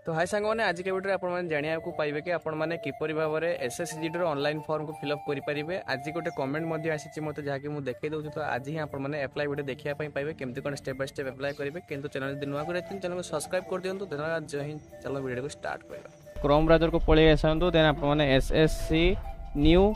तो हाय सांग मैंने आज के वीडियो आपने जाना पाइबे कि आपने किपर भाव में एसएसजी ऑनलाइन फॉर्म को फिलअप करेंगे। आज गोटे कमेंट आसी मत जहाँकि मुझे देखी दूसरी तो आज ही आपने एप्लाई वीडियो देखा पाइबे केमती कौन स्टेप बाय स्टेप एप्लाई करेंगे। किंतु चैनल यदि नुआ कर चैनल को सब्सक्राइब कर दिखाँ। धन्यवाद। जय हिंद। चलो वीडियो को स्टार्ट कर क्रोम ब्राउजर को पलि आसतु। देन आपने एसएससी न्यू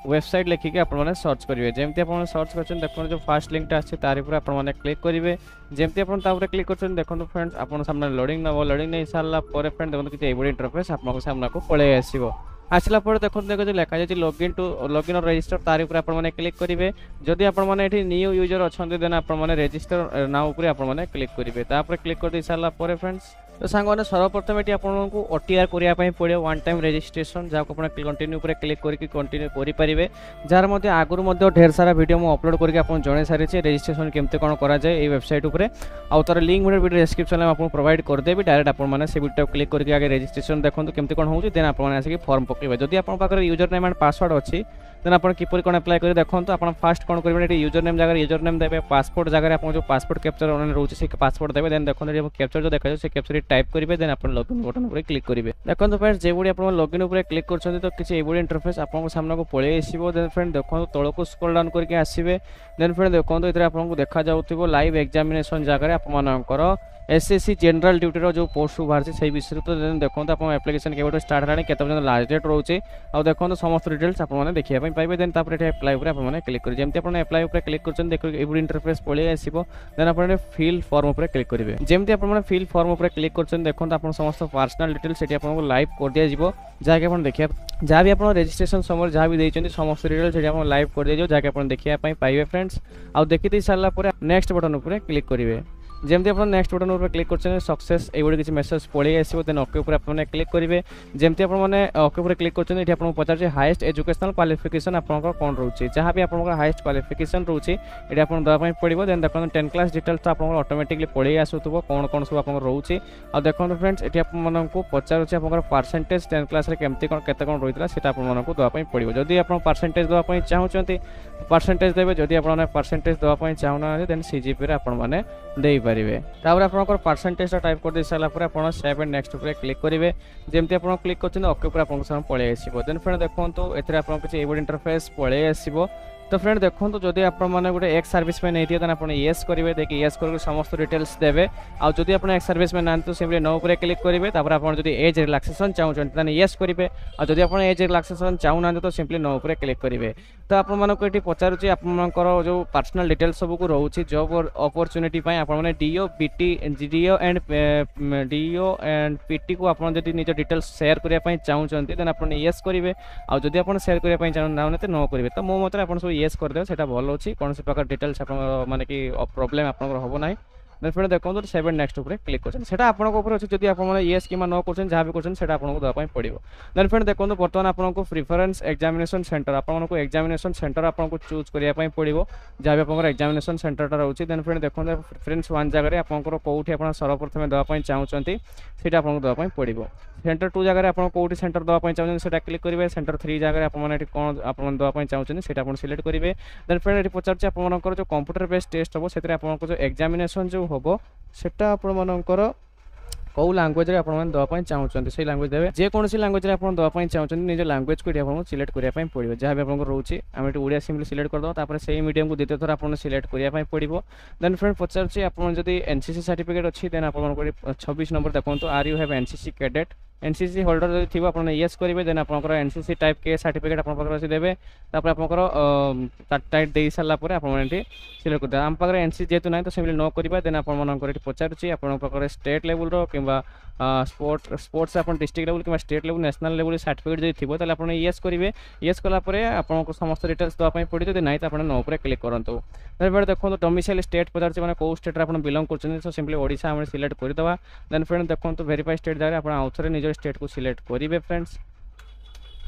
वेबसाइट लिखिक आपने सर्च करेंगे। जमी आप सर्च कर देखो जो फास्ट लिंकटा आसी तार आपने क्लिक करेंगे। जमी आप क्लिक कर देखो फ्रेंड्स आप सामने लोडिंग नब। लोडिंग नहीं सारा फ्रेंड देखो किसी एवरी इंटरफेस आप सामना को पलि आसो। आसला देखो देखो जो लिखा जाए लॉगिन और रजिस्टर तार आपने क्लिक करेंगे। जदि आपने न्यू यूजर अच्छा देन आपने रजिस्टर नाउ पर आपने क्लिक करेंगे। क्लिक कर सारा फ्रेंड्स तो सांग मैंने सर्वप्रथम ये आपको ओटीआर करने पड़े वन टाइम रजिस्ट्रेशन जहाँ को कंटिन्यू पर क्लिक करके कंटिन्यू करेंगे। जार मध्य आगुरी ढेर सारा वीडियो मुझे अपलोड करके आपको जन सारी रजिस्ट्रेशन केमती कौन कराए ये वेबसाइट पर आउ तार लिंक वीडियो डिस्क्रिप्शन में आपको प्रोवाइड करदेवी। डायरेक्ट आपने से वीडियो क्लिक करके आगे रजिस्ट्रेशन देखो केमती कौन होती देन आपने आसिक फॉर्म पकेबे। जदि आप यूजर नेम एंड पासवर्ड अच्छी देन आप किपर कौन अप्लाई करेंगे देखो। आप फास्ट कौन करेंगे यूजर नेम जगह यूजर नेम देवे। पासपोर्ट जगह आप जो पासपोर्ट कैप्चर रोचे से पासपोर्ट देवे। देन देखो कैप्चर जो देखा से कैप्चर टाइप करेंगे। देन आप लॉगिन बटन पर क्लिक करेंगे। देखो फ्रेंड्स जो आप लॉगिन पर क्लिक कर तो किसी एवरी इंटरफेस आपको सामना को पलि आसो। देन फ्रेंड देखो तौक को स्क्रॉल डाउन करके आसवे। देन फ्रेंड देखो ये आपको देखा जाऊँ लाइव एग्जामिनेशन जगह आप एसएससी जनरल ड्यूटी जो पोस्ट बाहर से विषय तो देखो आप एप्लिकेशन के स्टार्ट है केत लास्ट डेट रोचे और देखो समस्त डिटेल्स आपने देखा पाइबे। देन एप्लाई पर आपने क्लिक करेंगे। जमी आप एप्लाई पर क्लिक कर देखो एवरी इंटरफेस पलि आसो। देन आपने फिल फॉर्म पर क्लिक करेंगे। जमी आप फिल फॉर्म पर क्लिक कर देखो आप समस्त पर्सनल डिटेल्स ये आपको लाइव कर दिया जहाँकि आप देखिए जहाँ भी आप रजिस्ट्रेशन समय जहाँ भी देते समस्त डिटेल्स ये आप लाइव कर दिया जहाँकि आप देखा पाइबे फ्रेंड्स। आउ देखी सारापर नेक्स्ट बटन पर क्लिक करेंगे। जमी आप नेक्स्ट बटन पर क्लिक कर सक्सेस ये किसी मेसेज पलि आसो। देन ओके पर आपने क्लिक करेंगे। जमी आपने ओके पर क्लिक कर आपको पचार हाईएस्ट एजुकेशनल क्वालिफिकेशन आपंकर कौन रोचे जहाँ भी आप हाईएस्ट क्वालिफिकेशन रोचे ये आप देवाई पड़ो। देन देखो 10 क्लास डिटेल्स आप ऑटोमेटिकली पलि आसुव कौन कौन सब आप रोचे। और देखो फ्रेंड्स ये आपको पचारूँ आप परसेंटेज 10 क्लास केमती कौन केते कौन रही है आपको देवाई पड़ो। जदि आप परसेंटेज देवाई चाहते परसेंटेज देवे। जदि आप परसेंटेज देवाई चाहूना देन सीजीपी आपने देपारे। आप परसेंटेज टाइप कर दे सारापर आप सेव एंड नेक्स्ट पर क्लिक करेंगे। जमी आप क्लिक कर ओके पर आपको पलि आसो। देन फ्रेंड देखो ये आप किसी एवरी इंटरफेस पलि आसो। तो फ्रेंड देखो जदि आपने गोटे एक्स सर्विसमैन होती है आप येस करेंगे। देखिए येस कर समस्त डिटेल्स देवे। आउ जदि आप एक्स सर्विसमैन ना तो सिंपली नो पर क्लिक करेंगे। आप एज रिलैक्सेशन चाहते येस करेंगे। और जदि आप एज रिलैक्सेशन चाहूना तो सिंपली नो पर क्लिक करेंगे। तो आपको ये पचारूँ आपंकर जो पर्सनल डिटेल्स सब को रोचे जॉब अपॉर्चुनिटी आपने डीओ एंड पीटी को आप निज डिटेल्स शेयर करने चाहते देन आपने येस करेंगे। आउ जदि आप शेयर करने चाहूना तो नो करेंगे। तो मो मत आप सब येस करदे सेटा भल अच्छी कौन से प्रकार डिटेल्स माने कि प्रॉब्लम आपनकर होबो नाही। देन फ्रेंड देखो सेव एंड नेक्स्ट पर क्लिक कर सेटा आपनको ऊपर अच्छे। जदि आप येस कि नो कर जहाँ भी कर आपको देवाई पड़ो। देन फ्रेंड देखो बर्तमान आपको प्रिफरेंस एग्जामिनेशन सेंटर आपको एग्जामिनेशन सेंटर आपको चूज करने पड़ो जहाँ भी आप एग्जामिनेशन सेंटरटा रोचे। देन फ्रेंड देखो प्रिफरेंस 1 जगह आपको कौटी आप सर्वप्रथम देवाई चाहते सीटा आपको देवाई पड़ो। सेंटर 2 जगह आप कौटी सेंटर देवाई चाहते से क्लिक करेंगे। सेंटर 3 जगह आपने कौन आप देवाई चाहते हैं सिलेक्ट करेंगे। देन फ्रेंड ये पचार आपंकर जो कंप्यूटर बेस्ड टेस्ट हम से आपको जो एग्जामिनेशन जो हम सेटा आपंकर कौ लांगुएज देवाई चाहते से लांगुएज देवे। जेकोसी लांगुएज आप देवाई चाहते निज लांगुएज को आपको सिलेक्ट करने पड़ो जहाँ भी आपको रोचे आम ये ओडिया सिंपली सिलेक्ट करदे। से मीडियम को द्वितीय थर आपको सिलेक्ट करने पड़ो। देन फ्रेंड पचार आप एनसीसी सर्टिफिकेट अच्छी देन आप 26 नंबर देखो are you have NCC cadet NCC holder जो थी आपने येस करेंगे। देन आप एनसीसी टाइप के सर्टिफिकेट आप देवे। टाइट दे सारापर आपने सिलेक्ट करदे। आम पाखे एनसीसी जेहतु ना तो सिंपली नो करेंगे। देन आप पचारूँ आप स्टेट लेवल कि स्पोर्ट्स आप डिस्ट्रिक्ट लेवल कि state level national level certificate जो थी तो आपने येस करेंगे। येस कलापर आपको समस्त डिटेल्स देवाई पड़ो। जब ना तो आप नो पर क्लिक करूँ। देन देखो डोमिसाइल स्टेट पचार मैंने कौ स्टेट आप बिलंग कर सिंपली ओडिशा आम सिलेक्ट करदे। देन फ्रेंड देखो वेरीफाई स्टेट जगह आप आउ थे निज स्टेट को सिलेक्ट करेंगे। फ्रेंड्स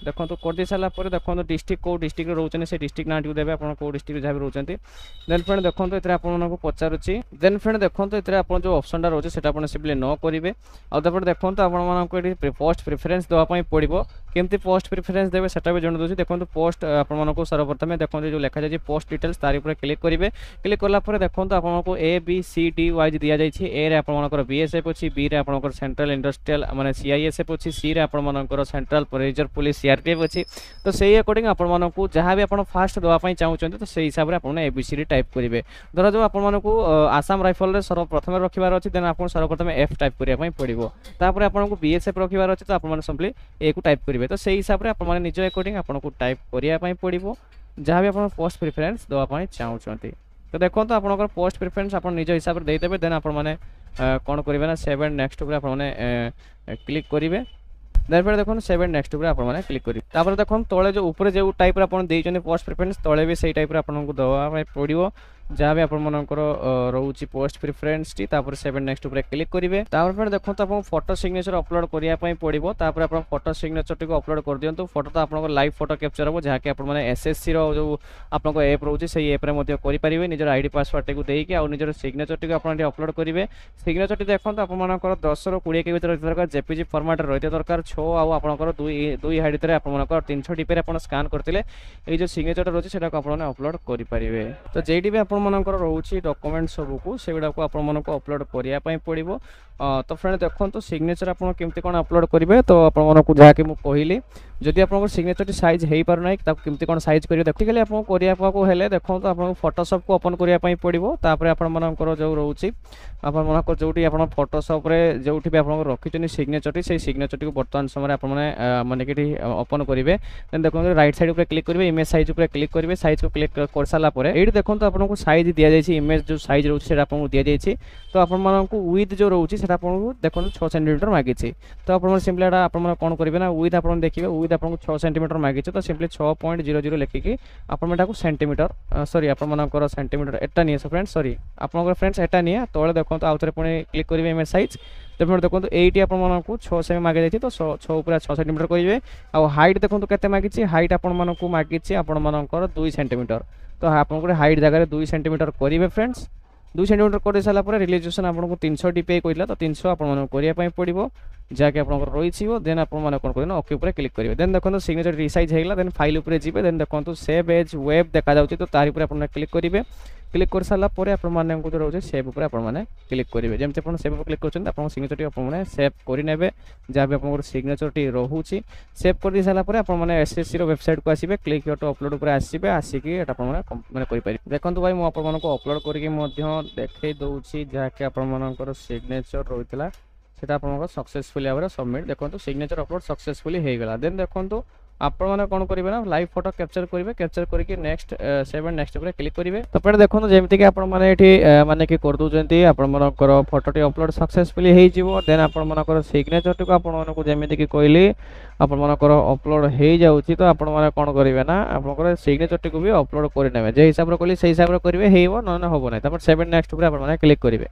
देखो तो कर सारापर देखो डिस्ट्रिक्ट कौ डिस्ट्रिक्ट रोचे से डिस्ट्रिक्ट ना देवे आप डिस्ट्रिक्ट जहाँ भी रोचे। देन फ्रेंड देखो ये आपको पचारूँ। देन फ्रेंड देखो ये आप जो ऑप्शनटा रोचे से सिंपली नो करेंगे। आउे देखो तो आपको पोस्ट प्रिफरेंस देवाई पड़ो केमती पोस्ट प्रिफरेन्स देवे सेटा भी जण दोछि। देखंतु पोस्ट आपण मानको सर्वप्रथम देखंतु जो लिखा जाय पोस्ट डिटेल्स तारि ऊपर क्लिक करिवे। क्लिक करला पर देखंतु आपण मानको A B C D wise दिया जाय छि। ए रे आपण मानकर बीएसएफ अछि, बी रे आपण मानकर सेंट्रल इंडस्ट्रियल माने सीआईएसएफ अछि, सी रे आपण मानकर सेंट्रल रिजर्व पुलिस सीआरपीएफ अछि। तो सेही अकॉर्डिंग आपण मानको जहां भी आपण फास्ट दवा पई चाहुचंती तो सेही हिसाब रे आपण एबीसीडी टाइप करिवे। धर जो आपण मानको आसाम राइफल रे सर्वप्रथम रखिबार अछि देन आपण सर्वप्रथम एफ टाइप करिया पई पड़िबो। तापर आपण को बीएसएफ रखिबार अछि तो आपण माने सिंपली ए को टाइप करिवे। तो सेही हिसाब रे आपण माने निज अकॉर्डिंग आपण को टाइप करिया पई पड़िबो जहां भी आपण पोस्ट प्रेफरेंस दवा पई चाहुचंती। तो देखो तो आपनकर पोस्ट प्रेफरेंस आपण निज हिसाब रे देदेबे देन आपण माने कोन करिवे ना सेव एंड नेक्स्ट ऊपर आपण माने क्लिक करिवे। देन फिर देखो सेव एंड नेक्स्ट ऊपर आपण माने क्लिक करिवे। तापर देखो तळे जो ऊपर जो टाइप रे आपण देइचने पोस्ट प्रेफरेंस तळे भी सेही टाइप रे आपण को दवा पई पड़िबो जहाँ भी आपण मानकर रोची पोस्ट प्रिफरेंस टी तापर सेव एंड नेक्स्ट ऊपर क्लिक करिवे। तापर फिर देखो तो आपण फोटो सिग्नेचर अपलोड करिया पई पड़िबो। तापर आपण फोटो सिग्नेचर टी को अपलोड कर दियंतु। फोटो तो आपण लाइव फोटो कैप्चर हो जहाँ कि आपण माने एसएससी रो जो आपण को ऐप रोची सही ऐप रे मध्ये करि परिबे। निजर आईडी पासवर्ड टी को देई के आ निजर सिग्नेचर टी को आपण अपलोड करिवे। सिग्नेचर टी देखो तो आपण मानकर 10 रो 20 के भीतर दरकार जेपीजी फॉर्मेट रहते दरकार 6 आ आपनकर 2 हाइड रे आपण मानकर 300 टीपी रे आपण स्कैन करथिले ए जो सिग्नेचर रोची सेटा को आपण अपलोड करि परिबे। तो जेडी भी आपण मानकर रोची डॉक्यूमेंट सब को सेगुडा को आपण मानको अपलोड करिया पई पड़िबो। तो फ्रेंड देखंतु सिग्नेचर आपण केमते कोन अपलोड करिवे। तो आपण मानको जहा कि मु कहिली जदि आपण सिग्नेचर साइज हेई पार नै ता केमते कोन साइज करियो देखिकली आपण करिया पाको हेले देखंतु आपण फोटोशॉप को ओपन करिया पई पड़िबो। तापर आपण मानकर जो रोची आपण मानकर जोटी आपण फोटोशॉप रे जोटी भी आपण रखिचनी सिग्नेचर से सिग्नेचर को वर्तमान समय आपण माने कि ओपन करिवे। देन देखंतु राइट साइड ऊपर क्लिक करिवे, इमेज साइज ऊपर क्लिक करिवे। साइज को क्लिक कर साला परे एडी देखंतु आपण को साइज दिया जायछि। इमेज जो साइज रोची सेटा आपण को दिया जायछि। तो आपण माननको विड्थ जो रोची सेटा आपण को देखंतु 6 सेंटीमीटर मागिछि। तो आपण सिंपली एटा आपण कोन करिवे ना विड्थ आपण देखिबे विड्थ आपण 6 सेंटीमीटर मागिछि। तो सिंपली 6.00 लेखिकि आपण एटा को सेंटीमीटर सॉरी आपण मानकर सेंटीमीटर एटा निए फ्रेंड्स सॉरी आपनकर फ्रेंड्स एटा निए तळे देखंतु आउथरे पुणी क्लिक करिवे इमेज साइज। तो फिर देखो एटी आपण मानकु 6 सेमी मागे जायछि। तो 6 ऊपर 6 सेंटीमीटर करिवे। आ हाइट देखंतु केते मागिछि हाइट आपण मानकु मागिछि आपण मानकर 2 सेंटीमीटर। तो आपण को हाइट जगह रे 2 सेंटीमीटर करिवे फ्रेंड्स। 2 सेंटीमीटर कर साला पर रिलेजेशन आपण को 300 डीपीआई कहला। तो 300 आपण मानक करिया पई पड़िबो जाके आपण को रहिछिबो। देन आपण माने कोन करना ओके ऊपर क्लिक करिवे। देन देखंतु सिग्नेचर रिसाइज हेगला। देन फाइल ऊपर जिवे। देन देखंतु सेव एज वेब देखा जाउछि। तो तारि ऊपर आपण क्लिक करिवे। क्लिक कर साला पर आपण माने को जो रहउछि सेव ऊपर आपण माने क्लिक करिवे। जेमते आपण सेव ऊपर क्लिक करछन आपण सिग्नेचर टी आपण माने सेव करि नेबे। जा भी आपण सिग्नेचर टी रहउछि सेव कर दि साला पर आपण माने एसएससी रो वेबसाइट को आसीबे। क्लिक हियर टू अपलोड ऊपर आसीबे। आसीकी एटा आपण माने करि पारि। देखंतु भाई मु आपण मानको अपलोड करिके मध्य देखै दउछि जा कि आपण मानकर सिग्नेचर रहितला सेटा आपण सक्सेसफुली आबरे सबमिट। देखंतु सिग्नेचर अपलोड सक्सेसफुली हे गेला। देन देखंतु आपण माने कोन करिवे ना लाइव फोटो कैप्चर करिवे। कैप्चर करके नेक्स्ट सेव एंड नेक्स्ट ऊपर क्लिक करिवे। तो पर देखंतु जेमति कि आपण माने एठी माने कि कर दोजंती आपण मानकर फोटो टी अपलोड सक्सेसफुली हे जिवो। देन आपण मानकर सिग्नेचर टी को आपण मानको जेमति कि कहली आपण मानकर अपलोड हे जाउची। तो आपण माने कोन करिवे ना आपनकर सिग्नेचर टी को भी अपलोड करि नेबे। जे हिसाब रे कहली से हिसाब रे करिवे हेइबो न न होबो नै। तापर सेव एंड नेक्स्ट ऊपर आपण माने क्लिक करिवे।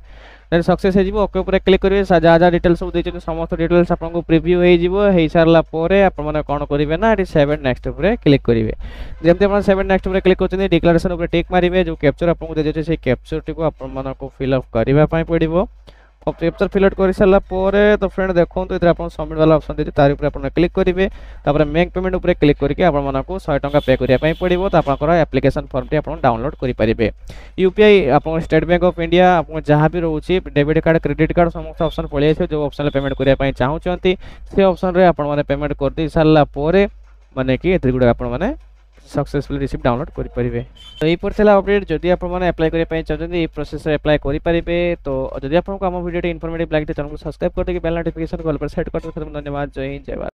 देन सक्सेस हे जिवो। ओके ऊपर क्लिक करिवे। जा जा डिटेल्स सब देछन समस्त डिटेल्स आपन को प्रीव्यू हे जिवो। हे सारला परे आपण माने कोन करिवे ना एठी सेव एंड नेक्स्ट ऊपर क्लिक करिवे। जेमते आपण सेव एंड नेक्स्ट ऊपर क्लिक करछन डिक्लेरेशन ऊपर टिक मारिवे। जो कैप्चर आपन को देछे से कैप्चर टी को आपण माने को फिल अप करिवा पई पड़िबो। अब कैप्चर फिल आउट कर साला परे तो फ्रेंड देखंतु इधर आपण सबमिट वाला ऑप्शन देछि तारि ऊपर आपण क्लिक करिवे। तापर मेक पेमेंट ऊपर क्लिक करके आपण मानको 100 टका पे करिया पई पड़िबो। तो आपनकर एप्लीकेशन फॉर्म टी आपण डाउनलोड करि परिबे। यूपीआई आपण स्टेट बैंक ऑफ इंडिया आपण जहां भी रहउछि डेबिट कार्ड क्रेडिट कार्ड समस्त ऑप्शन पळि आछे। जो ऑप्शन पेमेंट करिया पई चाहुचंती से ऑप्शन रे आपण माने पेमेंट कर दी साला परे माने कि एथि गुडा आपण माने सक्सेसफुली रिसीव डाउनलोड करि परिबे। तो एई पर थला अपडेट जदि आपण माने अप्लाई करि पई चाहते ए प्रोसेस रे अप्लाई करि परिबे। तो जदि आपनको हम वीडियो टी इन्फॉर्मेटिव लागे तो चैनल को सब्सक्राइब कर दे कि बेल नोटिफिकेशन कॉल पर सेट कर दो। धन्यवाद। जय हिंद जय भारत।